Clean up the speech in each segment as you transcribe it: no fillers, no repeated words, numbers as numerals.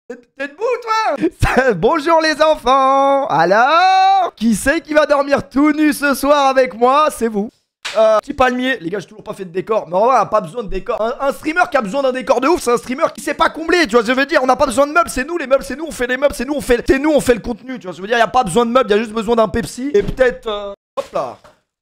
T'es debout, toi? Bonjour les enfants. Alors, qui c'est qui va dormir tout nu ce soir avec moi? C'est vous. Petit palmier, les gars, j'ai toujours pas fait de décor. Mais en vrai, on a pas besoin de décor. Un streamer qui a besoin d'un décor de ouf, c'est un streamer qui sait pas combler. Tu vois, je veux dire, on n'a pas besoin de meubles, c'est nous les meubles, c'est nous, on fait les meubles, c'est nous, on fait le contenu. Tu vois, je veux dire, y a pas besoin de meubles, y a juste besoin d'un Pepsi. Et peut-être, hop là.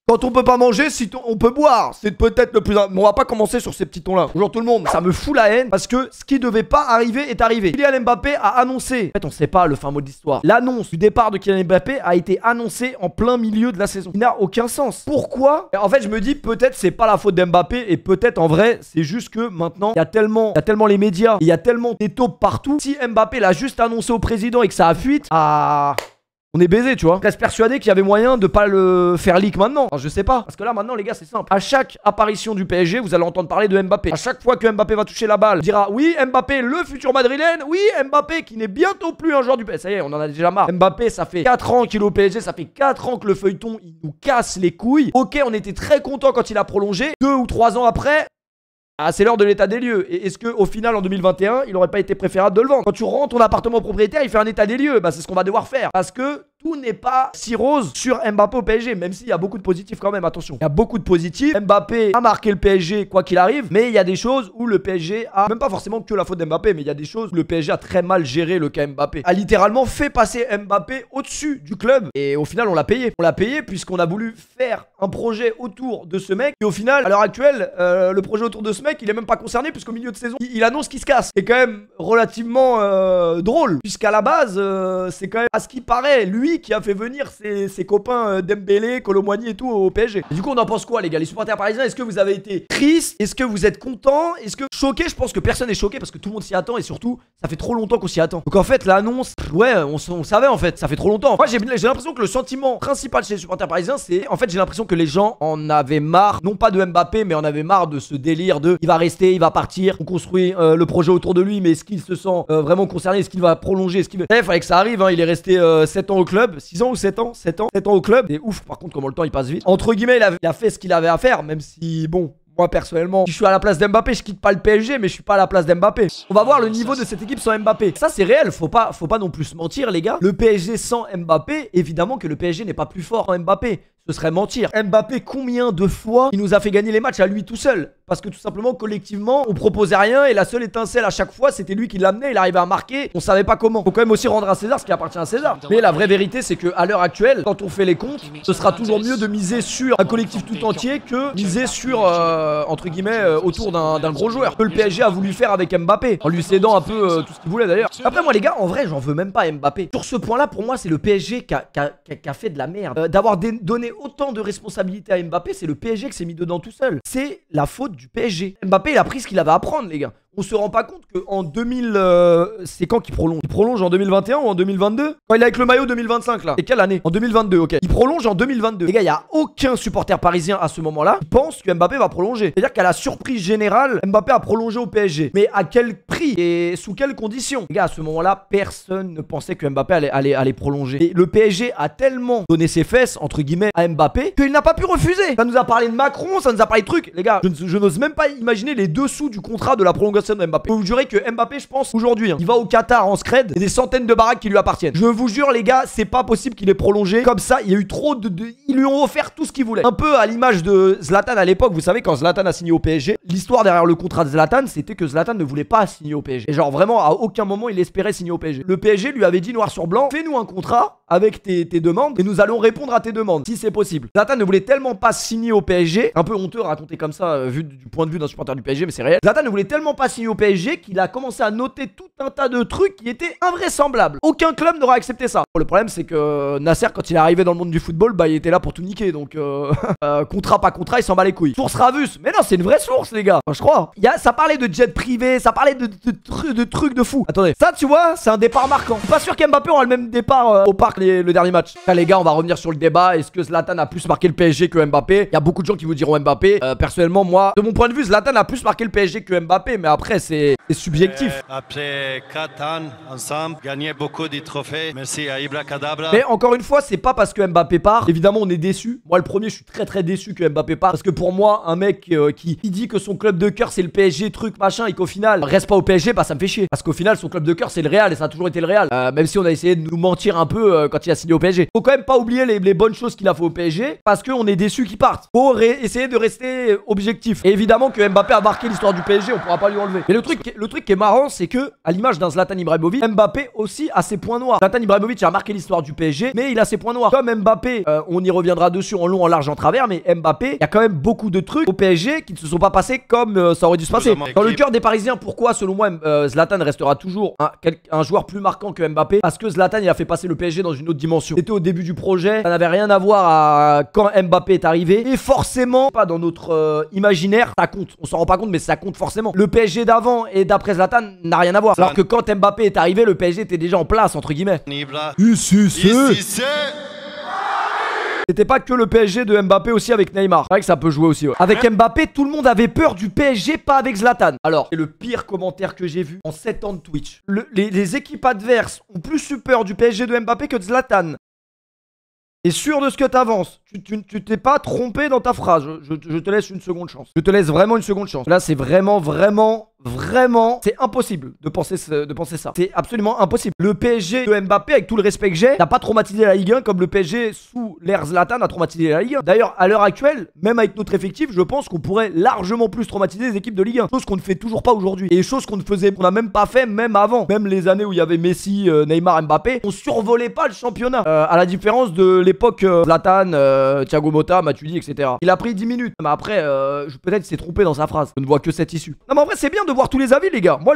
Quand on peut pas manger, si on peut boire. C'est peut-être le plus... Mais on va pas commencer sur ces petits tons-là. Bonjour tout le monde. Ça me fout la haine parce que ce qui devait pas arriver est arrivé. Kylian Mbappé a annoncé... En fait, on sait pas le fin mot de l'histoire. L'annonce du départ de Kylian Mbappé a été annoncée en plein milieu de la saison. Il n'a aucun sens. Pourquoi? En fait, je me dis peut-être c'est pas la faute d'Mbappé et peut-être en vrai, c'est juste que maintenant, il y a tellement les médias, il y a tellement des taupes partout. Si Mbappé l'a juste annoncé au président et que ça a fuite, on est baisé, tu vois. Je reste persuadé qu'il y avait moyen de pas le faire leak maintenant. Enfin, je sais pas. Parce que là, maintenant, les gars, c'est simple. À chaque apparition du PSG, vous allez entendre parler de Mbappé. À chaque fois que Mbappé va toucher la balle, on dira oui, Mbappé, le futur madrilène. Oui, Mbappé, qui n'est bientôt plus un joueur du PSG. Ça y est, on en a déjà marre. Mbappé, ça fait 4 ans qu'il est au PSG. Ça fait 4 ans que le feuilleton, il nous casse les couilles. Ok, on était très content quand il a prolongé. 2 ou 3 ans après... c'est l'heure de l'état des lieux. Et est-ce qu'au final, en 2021, il aurait pas été préférable de le vendre? Quand tu rends ton appartement propriétaire, il fait un état des lieux. Bah, c'est ce qu'on va devoir faire. Parce que tout n'est pas si rose sur Mbappé au PSG. Même s'il y a beaucoup de positifs quand même, attention. Il y a beaucoup de positifs. Mbappé a marqué le PSG quoi qu'il arrive. Mais il y a des choses où le PSG a, même pas forcément que la faute d'Mbappé, mais il y a des choses où le PSG a très mal géré le cas Mbappé. A littéralement fait passer Mbappé au-dessus du club. Et au final, on l'a payé. On l'a payé puisqu'on a voulu faire un projet autour de ce mec. Et au final, à l'heure actuelle, le projet autour de ce mec, il est même pas concerné puisqu'au milieu de saison, il annonce qu'il se casse. C'est quand même relativement drôle. Puisqu'à la base, c'est quand même à ce qui paraît, lui qui a fait venir ses copains Dembélé, Kolo Muani et tout au PSG. Et du coup, on en pense quoi, les gars? Les supporters parisiens, est-ce que vous avez été tristes? Est-ce que vous êtes contents? Est-ce que choqués? Je pense que personne n'est choqué parce que tout le monde s'y attend et surtout, ça fait trop longtemps qu'on s'y attend. Donc en fait, l'annonce, ouais, on savait en fait, ça fait trop longtemps. Moi, j'ai l'impression que le sentiment principal chez les supporters parisiens, c'est en fait, j'ai l'impression que les gens en avaient marre, non pas de Mbappé, mais en avaient marre de ce délire de il va rester, il va partir, on construit le projet autour de lui, mais est-ce qu'il se sent vraiment concerné? Est-ce qu'il va prolonger? Est-ce qu'il veut... Il fallait que ça arrive, hein. Il est resté 7 ans au club, 6 ans ou 7 ans? 7 ans au club. C'est ouf, par contre, comment le temps il passe vite. Entre guillemets, il a fait ce qu'il avait à faire, même si, bon, moi personnellement, si je suis à la place d'Mbappé, je quitte pas le PSG, mais je suis pas à la place d'Mbappé. On va voir le niveau de cette équipe sans Mbappé. Ça, c'est réel, faut pas non plus se mentir, les gars. Le PSG sans Mbappé, évidemment que le PSG n'est pas plus fort en Mbappé. Ce serait mentir. Mbappé, combien de fois il nous a fait gagner les matchs à lui tout seul? Parce que tout simplement, collectivement, on proposait rien et la seule étincelle à chaque fois, c'était lui qui l'amenait. Il arrivait à marquer, on savait pas comment. Faut quand même aussi rendre à César ce qui appartient à César. Mais la vraie vérité, c'est que à l'heure actuelle, quand on fait les comptes, ce sera toujours mieux de miser sur un collectif tout entier que miser sur, entre guillemets, autour d'un gros joueur. Que le PSG a voulu faire avec Mbappé, en lui cédant un peu tout ce qu'il voulait d'ailleurs. Après, moi, les gars, en vrai, j'en veux même pas à Mbappé. Sur ce point-là, pour moi, c'est le PSG qui a fait de la merde. D'avoir donné autant de responsabilités à Mbappé, c'est le PSG qui s'est mis dedans tout seul. C'est la faute du PSG. Mbappé, il a pris ce qu'il avait à prendre, les gars. On se rend pas compte qu'en 2000... c'est quand qu'il prolonge? Il prolonge en 2021 ou en 2022? Quand il est avec le maillot 2025 là. Et quelle année? En 2022, ok. Il prolonge en 2022. Les gars, il y a aucun supporter parisien à ce moment-là qui pense que Mbappé va prolonger. C'est-à-dire qu'à la surprise générale, Mbappé a prolongé au PSG. Mais à quel prix et sous quelles conditions? Les gars, à ce moment-là, personne ne pensait que Mbappé allait prolonger. Et le PSG a tellement donné ses fesses, entre guillemets, à Mbappé, qu'il n'a pas pu refuser. Ça nous a parlé de Macron, ça nous a parlé de trucs. Les gars, je n'ose même pas imaginer les dessous du contrat de la prolongation de Mbappé. Je vous jurer que Mbappé, je pense, aujourd'hui, il va au Qatar en scred, il y a des centaines de baraques qui lui appartiennent. Je vous jure, les gars, c'est pas possible qu'il ait prolongé comme ça. Il y a eu trop ils lui ont offert tout ce qu'il voulait. Un peu à l'image de Zlatan à l'époque. Vous savez, quand Zlatan a signé au PSG, l'histoire derrière le contrat de Zlatan, c'était que Zlatan ne voulait pas signer au PSG. Et genre, vraiment, à aucun moment, il espérait signer au PSG. Le PSG lui avait dit noir sur blanc, fais-nous un contrat avec tes demandes et nous allons répondre à tes demandes, si c'est possible. Zlatan ne voulait tellement pas signer au PSG, un peu honteux raconter comme ça, vu du point de vue d'un supporter du PSG, mais c'est réel. Zlatan ne voulait tellement pas signer au PSG qu'il a commencé à noter tout un tas de trucs qui étaient invraisemblables. Aucun club n'aura accepté ça. Le problème, c'est que Nasser, quand il est arrivé dans le monde du football, bah il était là pour tout niquer. Donc, contrat, pas contrat, il s'en bat les couilles. Source Ravus. Mais non, c'est une vraie source, les gars. Enfin, je crois. Ça parlait de jet privé, ça parlait de trucs de fou. Attendez, ça, tu vois, c'est un départ marquant. Je suis pas sûr qu'Mbappé aura le même départ au parc le dernier match. Là, les gars, on va revenir sur le débat. Est-ce que Zlatan a plus marqué le PSG que Mbappé? Il y a beaucoup de gens qui vous diront Mbappé. Personnellement, moi, de mon point de vue, Zlatan a plus marqué le PSG que Mbappé. Mais après, c'est subjectif. Après, fait 4 ans ensemble, gagné beaucoup de trophées. Merci à Ibra Kadabra. Mais encore une fois, c'est pas parce que Mbappé part. Évidemment, on est déçu. Moi, le premier, je suis très très déçu que Mbappé part. Parce que pour moi, un mec qui dit que son club de cœur c'est le PSG, truc machin, et qu'au final reste pas au PSG, bah ça me fait chier. Parce qu'au final, son club de cœur c'est le Real et ça a toujours été le Real. Même si on a essayé de nous mentir un peu quand il a signé au PSG. Faut quand même pas oublier les bonnes choses qu'il a fait au PSG. Parce qu'on est déçu qu'il parte. Faut essayer de rester objectif. Et évidemment que Mbappé a marqué l'histoire du PSG, on pourra pas lui enlever. Mais le truc qui est marrant, c'est que à l'image d'un Zlatan Ibrahimovic, Mbappé aussi a ses points noirs. Zlatan Ibrahimovic a marqué l'histoire du PSG, mais il a ses points noirs. Comme Mbappé, on y reviendra dessus en long, en large, en travers, mais Mbappé, il y a quand même beaucoup de trucs au PSG qui ne se sont pas passés comme ça aurait dû se passer. Dans le cœur des Parisiens, pourquoi selon moi Zlatan restera toujours un joueur plus marquant que Mbappé? Parce que Zlatan il a fait passer le PSG dans une autre dimension. C'était au début du projet, ça n'avait rien à voir à quand Mbappé est arrivé. Et forcément, pas dans notre imaginaire, ça compte. On s'en rend pas compte, mais ça compte forcément. Le PSG d'avant et d'après Zlatan n'a rien à voir. Alors que quand Mbappé est arrivé, le PSG était déjà en place, entre guillemets. C'était pas que le PSG de Mbappé aussi avec Neymar. C'est vrai que ça peut jouer aussi. Ouais. Avec Mbappé, tout le monde avait peur du PSG, pas avec Zlatan. Alors, c'est le pire commentaire que j'ai vu en 7 ans de Twitch. Les équipes adverses ont plus eu peur du PSG de Mbappé que de Zlatan. Et sûr de ce que t'avances. Tu t'es pas trompé dans ta phrase. Je te laisse une seconde chance. Je te laisse vraiment une seconde chance. Là, c'est vraiment, c'est impossible de penser ça. C'est absolument impossible. Le PSG de Mbappé, avec tout le respect que j'ai, n'a pas traumatisé la Ligue 1 comme le PSG sous l'ère Zlatan a traumatisé la Ligue 1. D'ailleurs, à l'heure actuelle, même avec notre effectif, je pense qu'on pourrait largement plus traumatiser les équipes de Ligue 1. Chose qu'on ne fait toujours pas aujourd'hui. Et chose qu'on n'a même pas fait même avant. Même les années où il y avait Messi, Neymar, Mbappé, on survolait pas le championnat. À la différence de l'époque Zlatan, Thiago Motta, Matuidi, etc. Il a pris 10 minutes. Mais après, peut-être il s'est trompé dans sa phrase. Je ne vois que cette issue. Non mais en vrai, c'est bien de voir tous les avis, les gars. Moi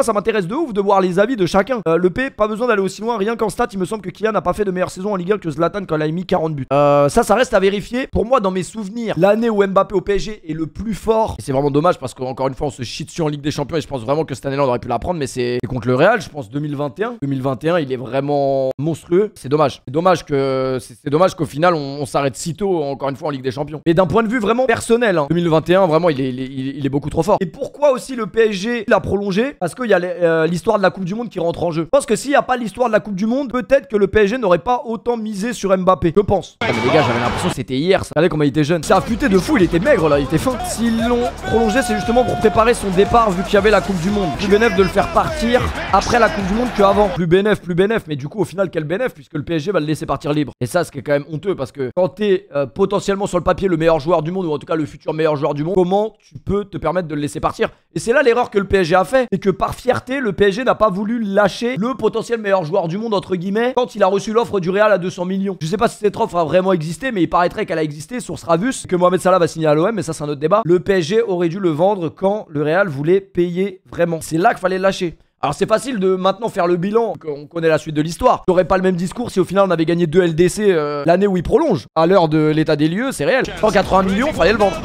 ça m'intéresse de ouf de voir les avis de chacun. Le P, pas besoin d'aller aussi loin. Rien qu'en stats, il me semble que Kylian n'a pas fait de meilleure saison en Ligue 1 que Zlatan quand il a mis 40 buts. Ça reste à vérifier. Pour moi, dans mes souvenirs, l'année où Mbappé au PSG est le plus fort. Et c'est vraiment dommage parce qu'encore une fois, on se chie dessus en Ligue des Champions. Et je pense vraiment que cette année-là, on aurait pu la prendre. Mais c'est contre le Real, je pense 2021. 2021, il est vraiment monstrueux. C'est dommage. C'est dommage qu'au final, on s'arrête si tôt, encore une fois, en Ligue des Champions. Mais d'un point de vue vraiment personnel, 2021, vraiment, il est beaucoup trop fort. Et pourquoi aussi le PSG l'a prolongé? Parce qu'il y a l'histoire de la Coupe du Monde qui rentre en jeu. Je pense que s'il n'y a pas l'histoire de la Coupe du Monde, peut-être que le PSG n'aurait pas autant misé sur Mbappé. Je pense. Mais les gars, j'avais l'impression que c'était hier. Ça. Regardez comment il était jeune. C'est affûté de fou, il était maigre là, il était fin. S'ils l'ont prolongé, c'est justement pour préparer son départ vu qu'il y avait la Coupe du Monde. Plus bénéf de le faire partir après la Coupe du Monde qu'avant. Plus bénéf. Mais du coup, au final, quel bénéf puisque le PSG va le laisser partir libre. Et ça, ce qui est quand même honteux parce que quand t'es potentiellement sur le papier le meilleur joueur du monde ou en tout cas le futur meilleur joueur du monde, comment tu peux te permettre de le laisser partir? Et c'est là l'erreur que le PSG a fait, c'est que par fierté, le PSG n'a pas voulu lâcher le potentiel meilleur joueur du monde entre guillemets quand il a reçu l'offre du Real à 200 millions. Je sais pas si cette offre a vraiment existé, mais il paraîtrait qu'elle a existé sur Stravus, que Mohamed Salah va signer à l'OM, mais ça c'est un autre débat. Le PSG aurait dû le vendre quand le Real voulait payer vraiment. C'est là qu'il fallait le lâcher. Alors c'est facile de maintenant faire le bilan, on connaît la suite de l'histoire. T'aurais pas le même discours si au final on avait gagné 2 LDC l'année où il prolonge. À l'heure de l'état des lieux, c'est réel. 180 millions, fallait le vendre.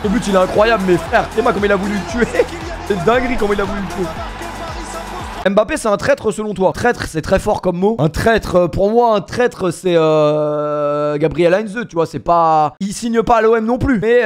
Le but il est incroyable, mais frère, sais-moi comme il a voulu le tuer. C'est dinguerie comme il a voulu le tuer. Mbappé c'est un traître selon toi? Traître c'est très fort comme mot. Un traître, pour moi un traître c'est Gabriel Heinze, tu vois, c'est pas... Il signe pas à l'OM non plus. Mais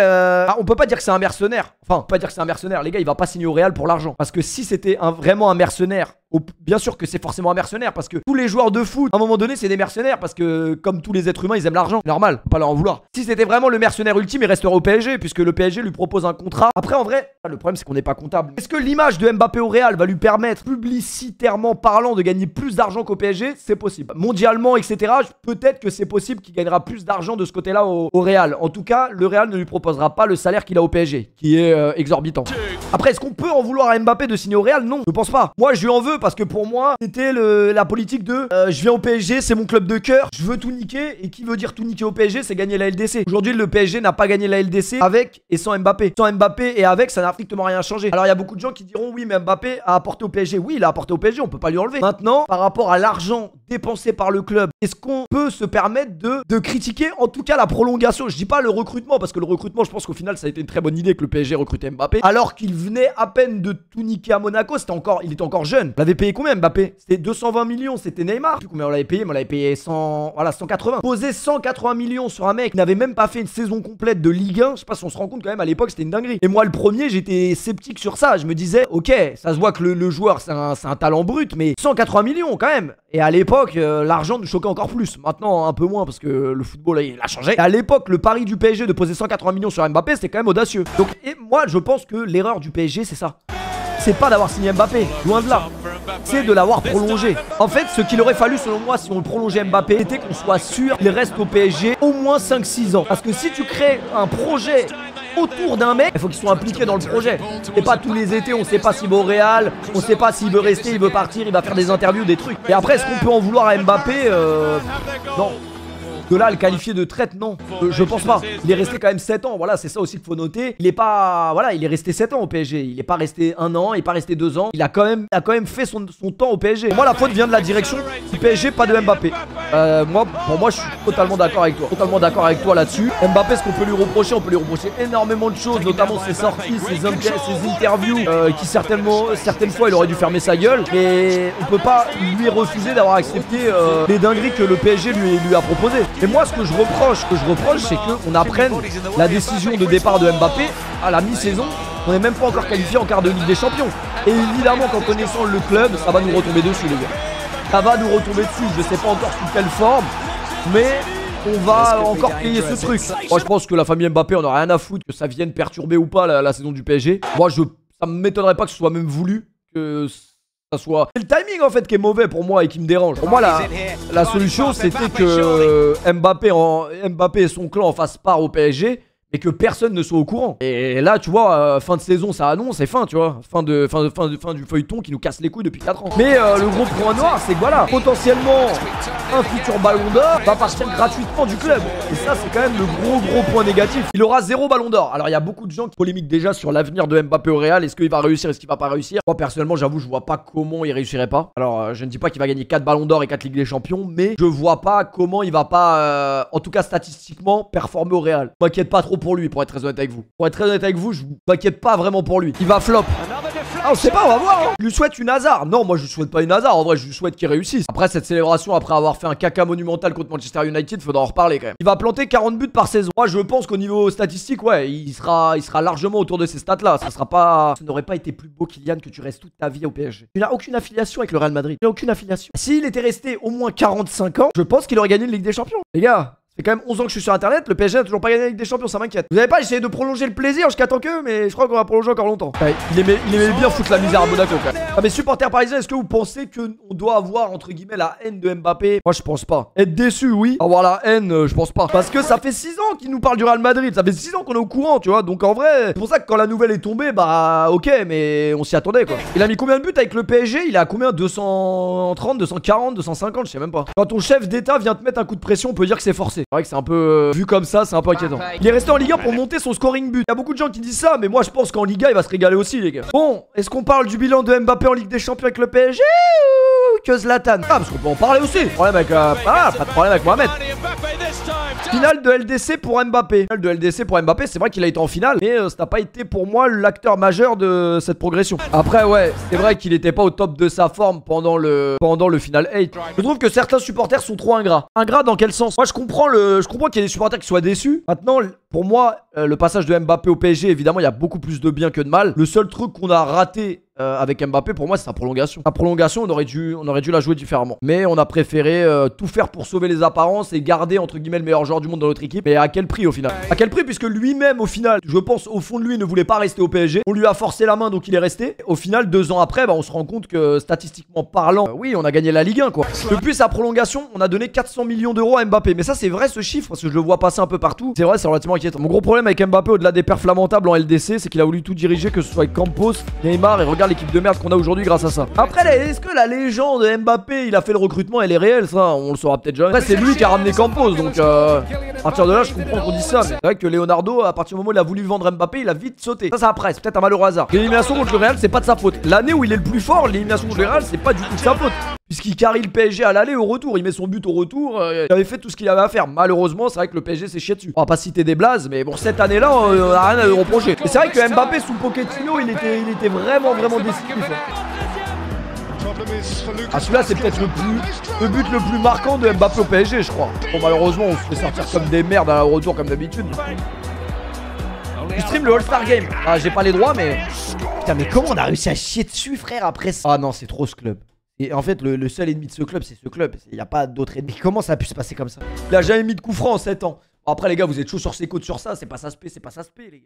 on peut pas dire que c'est un mercenaire. Enfin, pas dire que c'est un mercenaire. Les gars, il va pas signer au Real pour l'argent. Parce que si c'était vraiment un mercenaire, bien sûr que c'est forcément un mercenaire. Parce que tous les joueurs de foot, à un moment donné, c'est des mercenaires. Parce que comme tous les êtres humains, ils aiment l'argent. Normal, faut pas leur en vouloir. Si c'était vraiment le mercenaire ultime, il resterait au PSG. Puisque le PSG lui propose un contrat. Après, en vrai, le problème, c'est qu'on n'est pas comptable. Est-ce que l'image de Mbappé au Real va lui permettre, publicitairement parlant, de gagner plus d'argent qu'au PSG? C'est possible. Mondialement, etc., peut-être que c'est possible qu'il gagnera plus d'argent de ce côté-là au Real. En tout cas, le Real ne lui proposera pas le salaire qu'il a au PSG, qui est exorbitant. Après, est-ce qu'on peut en vouloir à Mbappé de signer au Real? Non, je pense pas. Moi, je lui en veux parce que pour moi, c'était la politique de je viens au PSG, c'est mon club de cœur, je veux tout niquer. Et qui veut dire tout niquer au PSG, c'est gagner la LDC. Aujourd'hui, le PSG n'a pas gagné la LDC avec et sans Mbappé. Sans Mbappé et avec, ça n'a strictement rien changé. Alors, il y a beaucoup de gens qui diront oui, mais Mbappé a apporté au PSG. Oui, il a apporté au PSG, on peut pas lui enlever. Maintenant, par rapport à l'argent dépensé par le club, est-ce qu'on peut se permettre de critiquer en tout cas la prolongation? Je dis pas le recrutement parce que le recrutement, je pense qu'au final, ça a été une très bonne idée que le PSG recrute Mbappé. Alors qu'il il venait à peine de tout niquer à Monaco. Il était encore jeune. On l'avait payé combien Mbappé? C'était 220 millions, c'était Neymar. Plus combien on l'avait payé? Mais on l'avait payé 100, voilà, 180. Poser 180 millions sur un mec qui n'avait même pas fait une saison complète de Ligue 1. Je sais pas si on se rend compte quand même, à l'époque c'était une dinguerie. Et moi le premier, j'étais sceptique sur ça. Je me disais, ok, ça se voit que le joueur c'est un talent brut, mais 180 millions quand même. Et à l'époque, l'argent nous choquait encore plus. Maintenant, un peu moins parce que le football il a changé. Et à l'époque, le pari du PSG de poser 180 millions sur Mbappé, c'était quand même audacieux. Donc, et moi, je pense que l'erreur du PSG, c'est ça. C'est pas d'avoir signé Mbappé, loin de là. C'est de l'avoir prolongé. En fait, ce qu'il aurait fallu, selon moi, si on le prolongeait Mbappé, c'était qu'on soit sûr qu'il reste au PSG au moins 5-6 ans. Parce que si tu crées un projet autour d'un mec, il faut qu'il soit impliqué dans le projet. Et pas tous les étés, on sait pas s'il va au Real, on sait pas s'il veut rester, il veut partir, il va faire des interviews, des trucs. Et après, est-ce qu'on peut en vouloir à Mbappé? Non. De là, le qualifier de traite, non. Je pense pas. Il est resté quand même 7 ans. Voilà, c'est ça aussi qu'il faut noter. Il est pas. Voilà, il est resté 7 ans au PSG. Il est pas resté 1 an, il est pas resté 2 ans. Il a quand même fait son temps au PSG. Pour moi, la faute vient de la direction du PSG, pas de Mbappé. Pour moi, je suis totalement d'accord avec toi. Totalement d'accord avec toi là-dessus. Mbappé, ce qu'on peut lui reprocher, on peut lui reprocher énormément de choses, notamment ses sorties, ses interviews, qui certaines fois, il aurait dû fermer sa gueule. Mais on peut pas lui refuser d'avoir accepté les dingueries que le PSG lui a proposées. Et moi, ce que je reproche, c'est qu'on apprenne la décision de départ de Mbappé à la mi-saison. On n'est même pas encore qualifié en quart de Ligue des Champions. Et évidemment qu'en connaissant le club, ça va nous retomber dessus, les gars. Ça va nous retomber dessus. Je sais pas encore sous quelle forme, mais on va encore payer ce truc. Moi, je pense que la famille Mbappé, on n'a rien à foutre que ça vienne perturber ou pas la saison du PSG. Moi, ça m'étonnerait pas que ce soit même voulu, que soit. C'est le timing en fait qui est mauvais pour moi et qui me dérange. Pour moi la solution c'était que Mbappé et son clan fassent part au PSG et que personne ne soit au courant. Et là tu vois, fin de saison ça annonce, c'est fin tu vois. Fin du feuilleton qui nous casse les couilles depuis 4 ans. Mais le gros point noir c'est que voilà, potentiellement un futur ballon d'or va partir gratuitement du club. Et ça c'est quand même le gros point négatif. Il aura 0 ballon d'or. Alors il y a beaucoup de gens qui polémiquent déjà sur l'avenir de Mbappé au Real. Est-ce qu'il va réussir, est-ce qu'il va pas réussir? Moi personnellement j'avoue je vois pas comment il réussirait pas. Alors je ne dis pas qu'il va gagner 4 ballons d'or et 4 Ligues des Champions, mais je vois pas comment il va pas en tout cas statistiquement performer au Real. Je m'inquiète pas trop pour lui, pour être très honnête avec vous. Pour être très honnête avec vous, je m'inquiète pas vraiment pour lui. Il va flop. Ah, on sait pas, on va voir. Hein. Je lui souhaite une hasard. Non, moi je lui souhaite pas une hasard. En vrai, je lui souhaite qu'il réussisse. Après cette célébration, après avoir fait un caca monumental contre Manchester United, faudra en reparler quand même. Il va planter 40 buts par saison. Moi, je pense qu'au niveau statistique, ouais, il sera largement autour de ces stats-là. Ça n'aurait pas été plus beau, Kylian, que tu restes toute ta vie au PSG. Tu n'as aucune affiliation avec le Real Madrid. Tu n'as aucune affiliation. S'il était resté au moins 45 ans, je pense qu'il aurait gagné une Ligue des Champions. Les gars. C'est quand même 11 ans que je suis sur internet, le PSG n'a toujours pas gagné la Ligue des Champions, ça m'inquiète. Vous avez pas essayé de prolonger le plaisir jusqu'à temps que, mais je crois qu'on va prolonger encore longtemps. Ouais, il aimait bien foutre la misère à Monaco quand même. Ah mais supporters parisiens, est-ce que vous pensez qu'on doit avoir entre guillemets la haine de Mbappé? Moi je pense pas. Être déçu oui, avoir la haine je pense pas. Parce que ça fait 6 ans qu'il nous parle du Real Madrid, ça fait 6 ans qu'on est au courant tu vois. Donc en vrai, c'est pour ça que quand la nouvelle est tombée, bah ok mais on s'y attendait quoi. Il a mis combien de buts avec le PSG? Il est à combien? 230, 240, 250, je sais même pas. Quand ton chef d'état vient te mettre un coup de pression, on peut dire que c'est forcé. C'est vrai que c'est un peu... vu comme ça, c'est un peu inquiétant. Il est resté en Ligue 1 pour monter son scoring but. Il y a beaucoup de gens qui disent ça, mais moi je pense qu'en Ligue 1 il va se régaler aussi les gars. Bon, est-ce qu'on parle du bilan de Mbappé en Ligue des Champions avec le PSG ou que Zlatan? Ah parce qu'on peut en parler aussi. Problème avec, pas de problème avec Mohamed. Finale de LDC pour Mbappé. Finale de LDC pour Mbappé, c'est vrai qu'il a été en finale, mais ça n'a pas été pour moi l'acteur majeur de cette progression. Après ouais, c'est vrai qu'il n'était pas au top de sa forme pendant le final 8. Je trouve que certains supporters sont trop ingrats. Ingrats dans quel sens? Moi je comprends qu'il y ait des supporters qui soient déçus. Maintenant, pour moi, le passage de Mbappé au PSG, évidemment, il y a beaucoup plus de bien que de mal. Le seul truc qu'on a raté avec Mbappé, pour moi, c'est sa prolongation. La prolongation, on aurait dû la jouer différemment. Mais on a préféré tout faire pour sauver les apparences et garder, entre guillemets, le meilleur joueur du monde dans notre équipe. Mais à quel prix, au final? À quel prix? Puisque lui-même, au final, je pense, au fond de lui, ne voulait pas rester au PSG. On lui a forcé la main, donc il est resté. Au final, 2 ans après, bah, on se rend compte que, statistiquement parlant, oui, on a gagné la Ligue 1, quoi. Depuis sa prolongation, on a donné 400 millions d'euros à Mbappé. Mais ça, c'est vrai, ce chiffre, parce que je le vois passer un peu partout. C'est vrai, c'est relativement inquiétant. Mon gros problème avec Mbappé, au-delà des perfs lamentables en LDC, c'est qu'il a voulu tout diriger, que ce soit avec Campos, Neymar, et regarde l'équipe de merde qu'on a aujourd'hui grâce à ça. Après, est-ce que la légende de Mbappé, il a fait le recrutement, elle est réelle? Ça, on le saura peut-être jamais. Après, c'est lui qui a ramené Campos, donc à partir de là, je comprends qu'on dise ça. Mais c'est vrai que Leonardo, à partir du moment où il a voulu vendre Mbappé, il a vite sauté. Ça après, c'est peut-être un malheureux hasard. L'élimination contre le Real, c'est pas de sa faute. L'année où il est le plus fort, l'élimination contre le Real, c'est pas du tout de sa faute. puisqu'il carry le PSG à l'aller au retour. Il met son but au retour. Il avait fait tout ce qu'il avait à faire. Malheureusement, c'est vrai que le PSG s'est chié dessus. On va pas citer des blazes, mais bon, cette année-là, on a rien à lui reprocher. Et c'est vrai que Mbappé sous Pochettino, il était vraiment décisif. Ah, celui-là, c'est peut-être le but le plus marquant de Mbappé au PSG, je crois. Bon, malheureusement, on se fait sortir comme des merdes à retour, comme d'habitude. Je stream le All-Star Game. Ah, j'ai pas les droits, mais. Putain, mais comment on a réussi à chier dessus, frère, après ça? Ah non, c'est trop ce club. Et en fait, le seul ennemi de ce club, c'est ce club. Il n'y a pas d'autre ennemi. Comment ça a pu se passer comme ça? Il a jamais mis de coup franc en 7 ans. Bon, après, les gars, vous êtes chaud sur ses côtes sur ça. C'est pas ça se paie, les gars.